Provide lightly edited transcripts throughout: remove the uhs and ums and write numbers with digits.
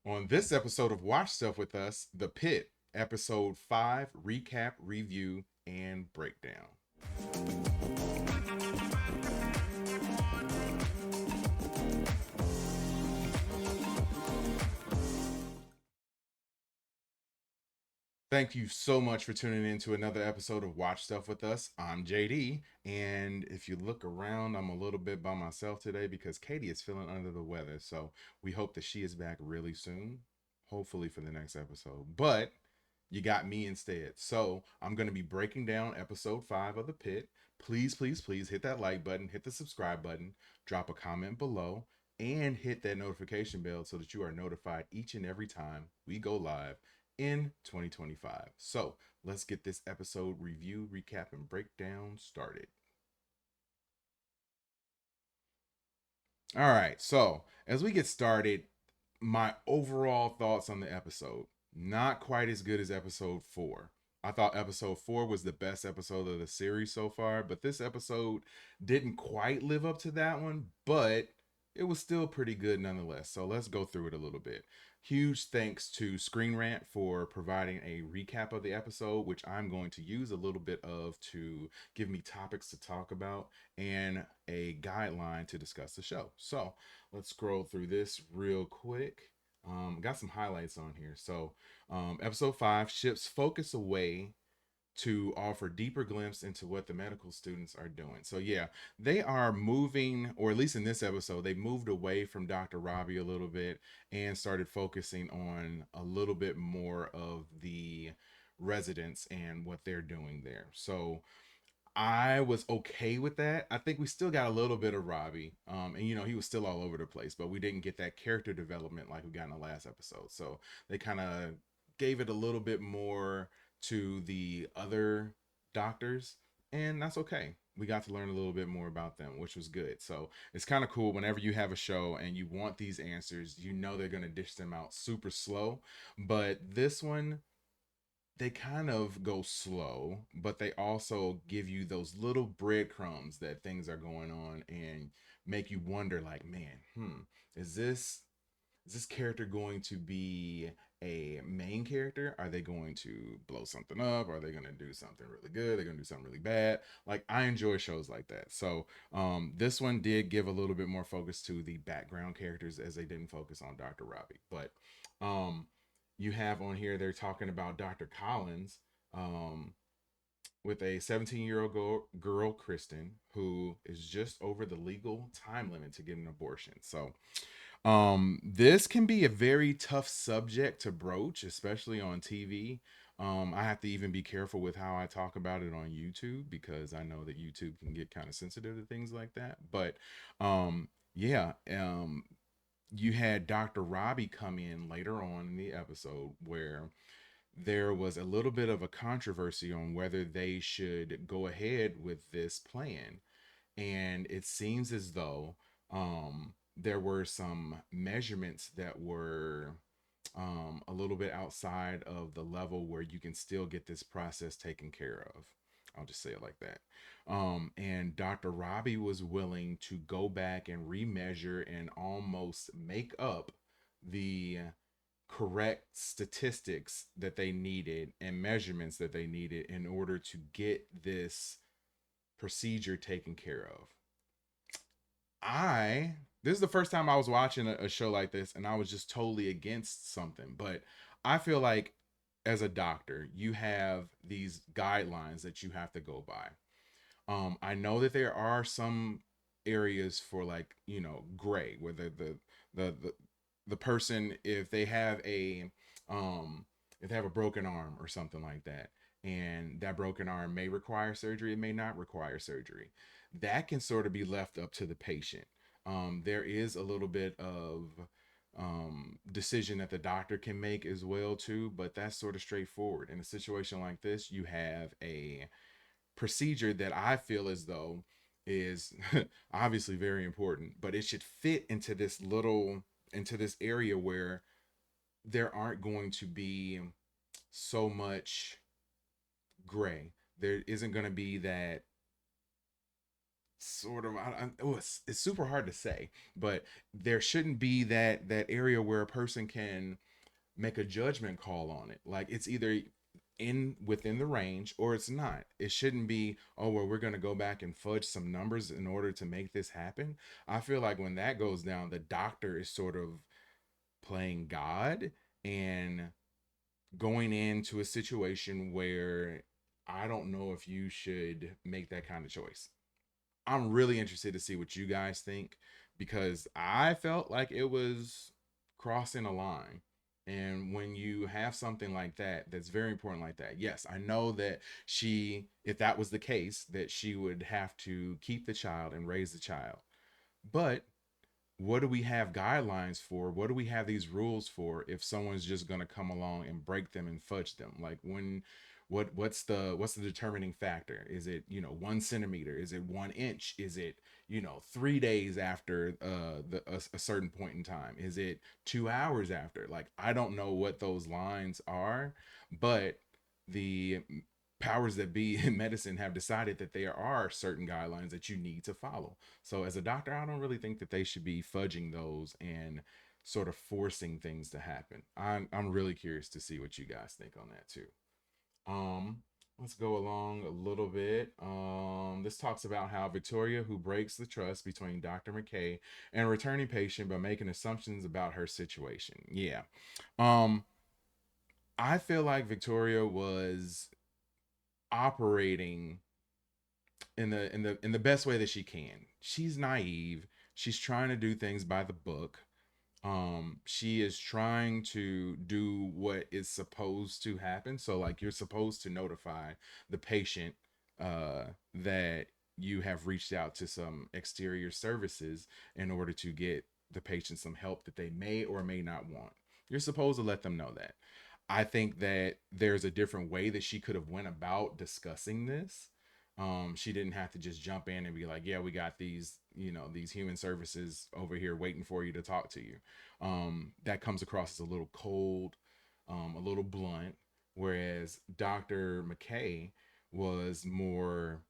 On this episode of Watch Stuff with Us, The Pit, episode 5, recap, review, and breakdown. Thank you so much for tuning in to another episode of Watch Stuff with Us. I'm JD, and if you look around, I'm a little bit by myself today because Katie is feeling under the weather. So we hope that she is back really soon, hopefully for the next episode. But you got me instead. So I'm going to be breaking down episode 5 of The Pit. Please, please, please hit that like button, hit the subscribe button, drop a comment below, and hit that notification bell so that you are notified each and every time we go live in 2025. So let's get this episode review, recap, and breakdown started. All right, so as we get started, my overall thoughts on the episode, not quite as good as episode 4. I thought episode 4 was the best episode of the series so far, but this episode didn't quite live up to that one, but it was still pretty good nonetheless. So let's go through it a little bit. Huge thanks to Screen Rant for providing a recap of the episode, which I'm going to use a little bit of to give me topics to talk about and a guideline to discuss the show. So let's scroll through this real quick. Got some highlights on here. So, episode 5 shifts focus away to offer deeper glimpse into what the medical students are doing. So yeah, they are moving, or at least in this episode, they moved away from Dr. Robbie a little bit and started focusing on a little bit more of the residents and what they're doing there. So I was okay with that. I think we still got a little bit of Robbie, and he was still all over the place, but we didn't get that character development like we got in the last episode. So they kind of gave it a little bit more to the other doctors, and that's okay. We got to learn a little bit more about them, which was good. So it's kind of cool whenever you have a show and you want these answers, you know they're gonna dish them out super slow. But this one, they kind of go slow, but they also give you those little breadcrumbs that things are going on and make you wonder, like, man, is this character going to be a main character? Are they going to blow something up? Are they going to do something really good? They're going to do something really bad. Like, I enjoy shows like that. So this one did give a little bit more focus to the background characters as they didn't focus on Dr. Robbie. But um, you have on here, they're talking about Dr. Collins, um, with a 17-year-old girl, Kristen, who is just over the legal time limit to get an abortion. So this can be a very tough subject to broach, especially on TV. I have to even be careful with how I talk about it on YouTube because I know that YouTube can get kind of sensitive to things like that. But yeah, you had Dr. Robbie come in later on in the episode where there was a little bit of a controversy on whether they should go ahead with this plan. And it seems as though there were some measurements that were a little bit outside of the level where you can still get this process taken care of. I'll just say it like that. And Dr. Robbie was willing to go back and remeasure and almost make up the correct statistics that they needed and measurements that they needed in order to get this procedure taken care of. This is the first time I was watching a show like this and I was just totally against something, but I feel like as a doctor, you have these guidelines that you have to go by. I know that there are some areas for, like, gray, where the the, the person, if they have a broken arm or something like that, and that broken arm may require surgery, it may not require surgery. That can sort of be left up to the patient. There is a little bit of decision that the doctor can make as well too, but that's sort of straightforward. In a situation like this, you have a procedure that I feel as though is obviously very important, but it should fit into this area where there aren't going to be so much gray. There isn't going to be that sort of it's super hard to say, but there shouldn't be that area where a person can make a judgment call on it. Like it's either in within the range or it's not. It shouldn't be, oh well, we're going to go back and fudge some numbers in order to make this happen. I feel like when that goes down, the doctor is sort of playing God and going into a situation where I don't know if you should make that kind of choice. I'm really interested to see what you guys think because I felt like it was crossing a line. And when you have something like that, that's very important like that. Yes, I know that she, if that was the case, that she would have to keep the child and raise the child. But what do we have guidelines for? What do we have these rules for if someone's just going to come along and break them and fudge them? Like when what's the determining factor? Is it, 1 centimeter? Is it 1 inch? Is it, 3 days after a certain point in time? Is it 2 hours after? Like I don't know what those lines are, but the powers that be in medicine have decided that there are certain guidelines that you need to follow. So as a doctor, I don't really think that they should be fudging those and sort of forcing things to happen. I'm really curious to see what you guys think on that too. Um, let's go along a little bit. This talks about how Victoria, who breaks the trust between Dr. McKay and a returning patient by making assumptions about her situation. Yeah. Um, I feel like Victoria was operating in the best way that she can. She's naive. She's trying to do things by the book. She is trying to do what is supposed to happen. So like you're supposed to notify the patient that you have reached out to some exterior services in order to get the patient some help that they may or may not want. You're supposed to let them know that. I think that there's a different way that she could have went about discussing this. She didn't have to just jump in and be like, "Yeah, we got these human services over here waiting for you to talk to you." That comes across as a little cold, a little blunt. Whereas Dr. McKay was more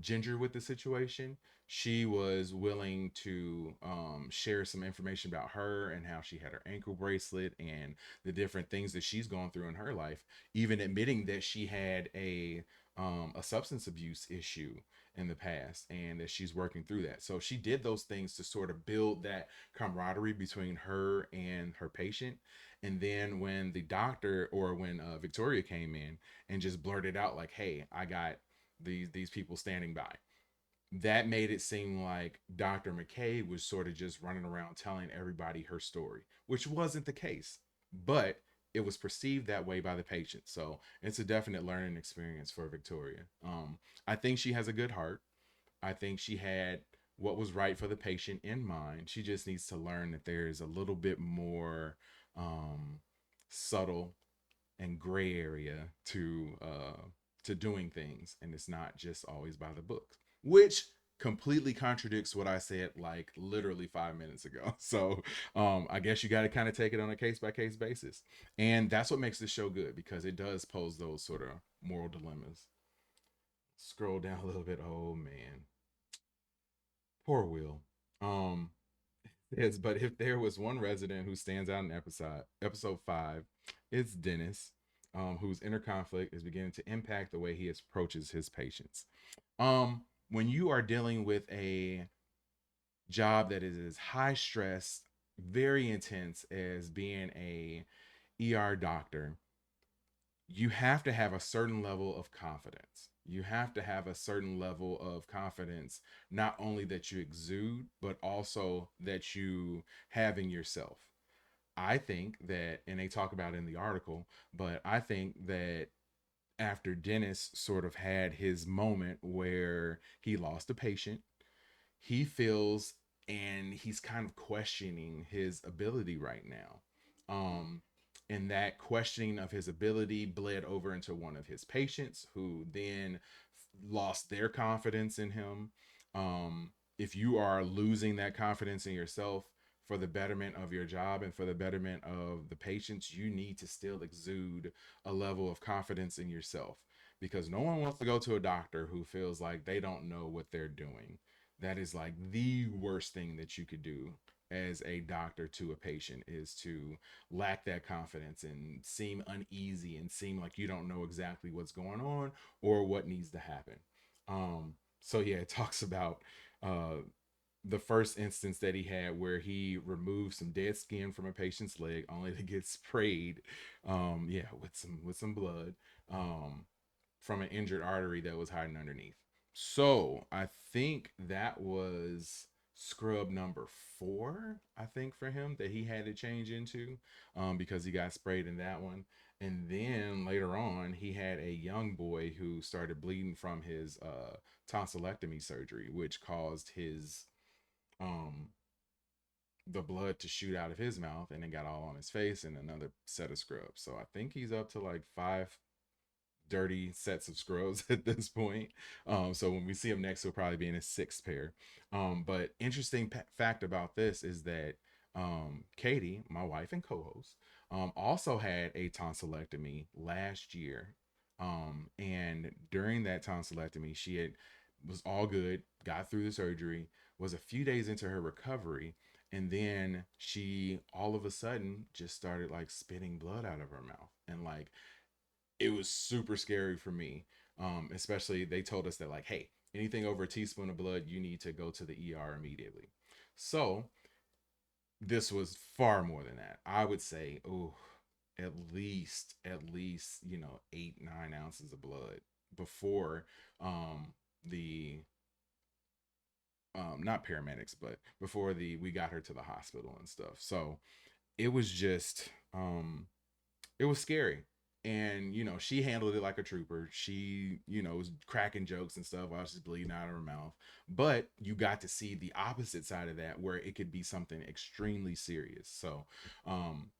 ginger with the situation. She was willing to share some information about her and how she had her ankle bracelet and the different things that she's gone through in her life, even admitting that she had a substance abuse issue in the past and that she's working through that. So she did those things to sort of build that camaraderie between her and her patient. And then when the doctor or when Victoria came in and just blurted out like, "Hey, I got these people standing by," that made it seem like Dr. McKay was sort of just running around telling everybody her story, which wasn't the case. But it was perceived that way by the patient. So it's a definite learning experience for Victoria. I think she has a good heart. I think she had what was right for the patient in mind. She just needs to learn that there is a little bit more um, subtle and gray area to doing things, and it's not just always by the book, which completely contradicts what I said like literally 5 minutes ago. So I guess you got to kind of take it on a case by case basis, and that's what makes this show good because it does pose those sort of moral dilemmas. Scroll down a little bit. Oh man, poor Will. Um, yes, but if there was one resident who stands out in episode 5, it's Dennis, whose inner conflict is beginning to impact the way he approaches his patients. When you are dealing with a job that is as high stress, very intense as being a ER doctor, you have to have a certain level of confidence. You have to have a certain level of confidence, not only that you exude, but also that you have in yourself. I think that, and they talk about it in the article, but I think that after Dennis sort of had his moment where he lost a patient, he feels and he's kind of questioning his ability right now. And that questioning of his ability bled over into one of his patients who then lost their confidence in him. If you are losing that confidence in yourself for the betterment of your job and for the betterment of the patients, you need to still exude a level of confidence in yourself because no one wants to go to a doctor who feels like they don't know what they're doing. that is like the worst thing that you could do as a doctor to a patient, is to lack that confidence and seem uneasy and seem like you don't know exactly what's going on or what needs to happen. So yeah, it talks about uh, the first instance that he had where he removed some dead skin from a patient's leg only to get sprayed, yeah, with some blood, um, from an injured artery that was hiding underneath. So I think that was scrub number 4, I think, for him that he had to change into, because he got sprayed in that one. And then later on, he had a young boy who started bleeding from his tonsillectomy surgery, which caused his um, the blood to shoot out of his mouth, and it got all on his face and another set of scrubs. So I think he's up to like 5 dirty sets of scrubs at this point. So when we see him next, he'll probably be in his 6th pair. But interesting fact about this is that Katie, my wife and co-host, also had a tonsillectomy last year. And during that tonsillectomy, she had was all good, got through the surgery, was a few days into her recovery, and then she all of a sudden just started like spitting blood out of her mouth. And like it was super scary for me. Especially they told us that like, hey, anything over a teaspoon of blood, you need to go to the ER immediately. So this was far more than that. I would say, oh, at least 8 9 ounces of blood before the not paramedics, but before the we got her to the hospital and stuff. So it was just it was scary. And she handled it like a trooper. She was cracking jokes and stuff while she's bleeding out of her mouth. But you got to see the opposite side of that, where it could be something extremely serious. So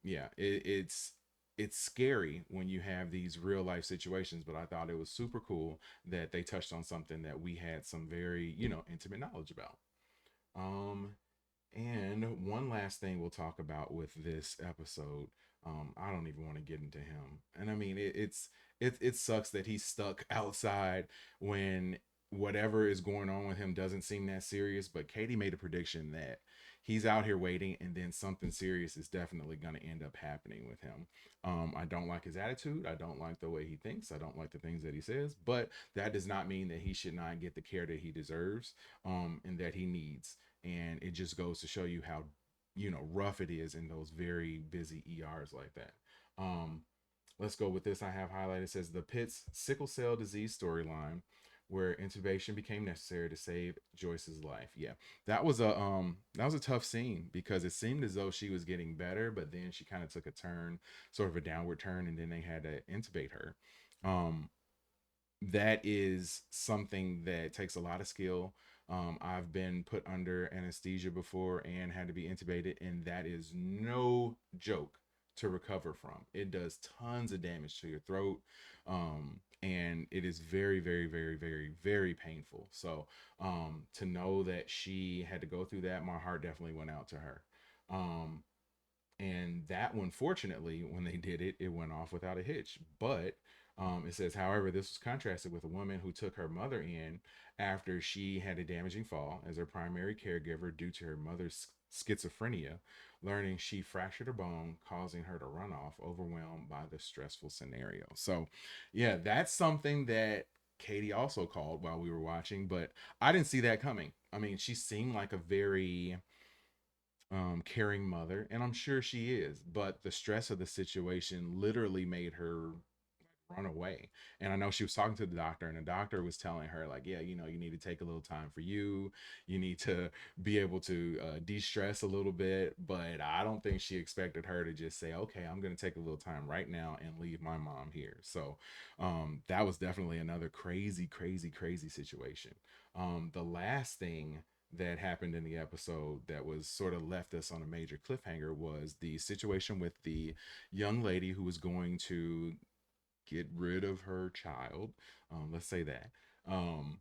yeah, it's scary when you have these real life situations, but I thought it was super cool that they touched on something that we had some very intimate knowledge about. um and one last thing we'll talk about with this episode, I don't even want to get into him. And I mean, it sucks that he's stuck outside when whatever is going on with him doesn't seem that serious. But Katie made a prediction that he's out here waiting, and then something serious is definitely going to end up happening with him. I don't like his attitude. I don't like the way he thinks. I don't like the things that he says. But that does not mean that he should not get the care that he deserves, and that he needs. And it just goes to show you how rough it is in those very busy ERs like that. um let's go with this. I have highlighted, it says the Pitt's sickle cell disease storyline, where intubation became necessary to save Joyce's life. Yeah, that was a tough scene, because it seemed as though she was getting better, but then she kind of took a turn, sort of a downward turn, and then they had to intubate her. um that is something that takes a lot of skill. I've been put under anesthesia before and had to be intubated, and that is no joke to recover from. It does tons of damage to your throat, and it is very, very, very, very, very painful. So, to know that she had to go through that, my heart definitely went out to her. Um, and that one, fortunately, when they did it, it went off without a hitch. But it says, however, this was contrasted with a woman who took her mother in after she had a damaging fall as her primary caregiver due to her mother's schizophrenia, learning she fractured her bone, causing her to run off, overwhelmed by the stressful scenario. So, yeah, that's something that Katie also called while we were watching, but I didn't see that coming. I mean, she seemed like a very caring mother, and I'm sure she is, but the stress of the situation literally made her run away. And I know she was talking to the doctor, and the doctor was telling her like, yeah, you need to take a little time for you need to be able to de-stress a little bit. But I don't think she expected her to just say, okay, I'm going to take a little time right now and leave my mom here. So that was definitely another crazy, crazy, crazy situation. The last thing that happened in the episode that was sort of left us on a major cliffhanger was the situation with the young lady who was going to get rid of her child. Let's say that. Um,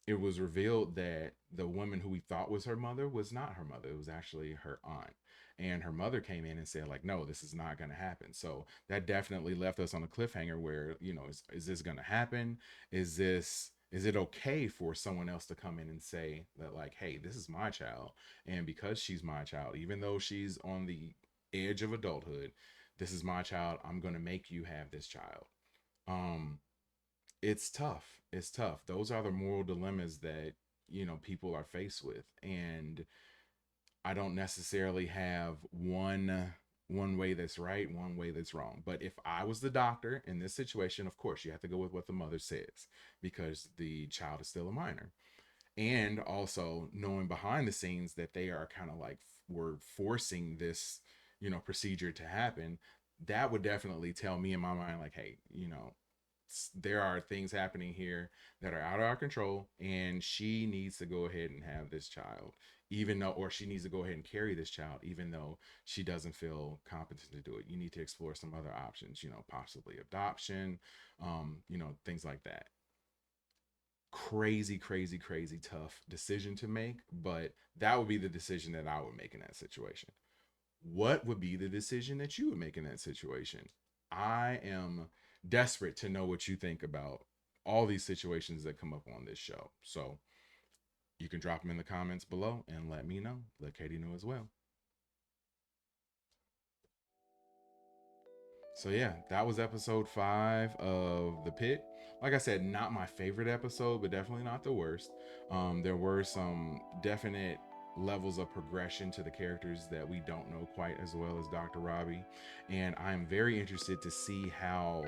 it was revealed that the woman who we thought was her mother was not her mother. It was actually her aunt. And her mother came in and said, like, no, this is not going to happen. So that definitely left us on a cliffhanger where, is this going to happen? Is this Is it okay for someone else to come in and say that, like, hey, this is my child, and because she's my child, even though she's on the edge of adulthood, this is my child, I'm going to make you have this child. um it's tough. It's tough. Those are the moral dilemmas that, people are faced with. And I don't necessarily have one way that's right, one way that's wrong. But if I was the doctor in this situation, of course you have to go with what the mother says, because the child is still a minor. And also knowing behind the scenes that they are kind of like we're forcing this, procedure to happen, that would definitely tell me in my mind, like, hey, there are things happening here that are out of our control, and she needs to go ahead and have this child, even though, or she needs to go ahead and carry this child even though she doesn't feel competent to do it. You need to explore some other options, possibly adoption, things like that. Crazy, crazy, crazy tough decision to make, but that would be the decision that I would make in that situation. What would be the decision that you would make in that situation? I am desperate to know what you think about all these situations that come up on this show. So you can drop them in the comments below and let me know. Let Katie know as well. So yeah, that was episode 5 of The Pit. Like I said, not my favorite episode, but definitely not the worst. There were some definite levels of progression to the characters that we don't know quite as well as Dr. Robbie, and I'm very interested to see how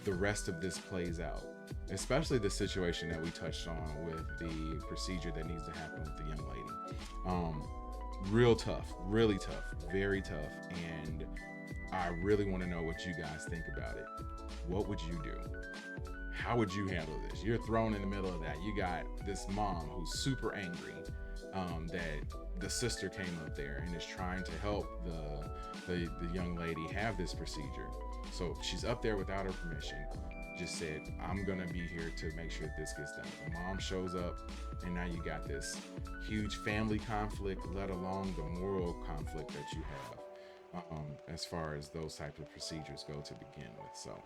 the rest of this plays out, especially the situation that we touched on with the procedure that needs to happen with the young lady. Real tough, really tough, very tough, and I really want to know what you guys think about it. What would you do? How would you handle this? You're thrown in the middle of that. You got this mom who's super angry that the sister came up there and is trying to help the young lady have this procedure. So she's up there without her permission. Just said, I'm gonna be here to make sure this gets done. The mom shows up, and now you got this huge family conflict, let alone the moral conflict that you have, as far as those types of procedures go to begin with. So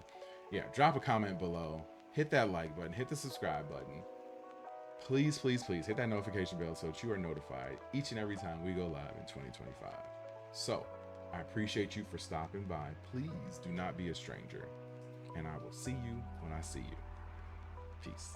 yeah, drop a comment below, hit that like button, hit the subscribe button. Please, please, please hit that notification bell so that you are notified each and every time we go live in 2025. So I appreciate you for stopping by. Please do not be a stranger, and I will see you when I see you. Peace.